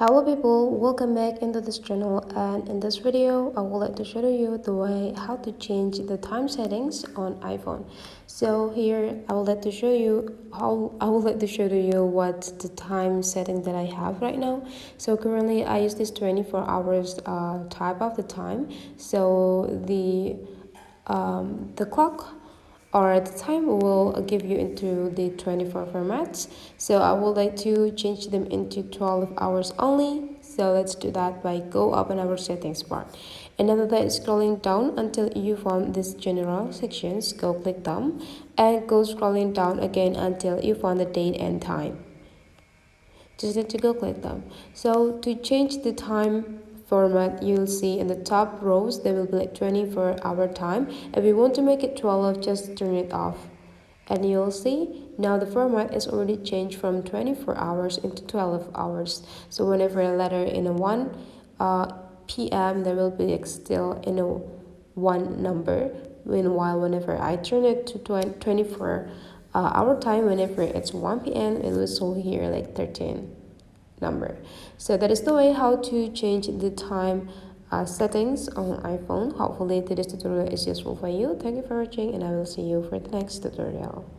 Hello people, welcome back into this channel, and in this video I would like to show you the way how to change the time settings on iPhone. So here I would like to show you what the time setting that I have right now. So currently I use this 24 hours type of the time. So the clock or the time will give you into the 24 formats. So I would like to change them into 12 hours only. So let's do that by go up in our settings bar, and after that, scrolling down until you find this general sections, go click them and go scrolling down again until you find the date and time. Just need to go click them. So to change the time format, you'll see in the top rows there will be like 24-hour time. If you want to make it 12, just turn it off, and you'll see now the format is already changed from 24 hours into 12 hours. So whenever a letter in a 1 p.m. there will be like still in a 1 number. Meanwhile, whenever I turn it to 24 hour time, whenever it's 1 p.m. it will show here like 13 number. So that is the way how to change the time settings on iPhone. Hopefully today's tutorial is useful for you. Thank you for watching, and I will see you for the next tutorial.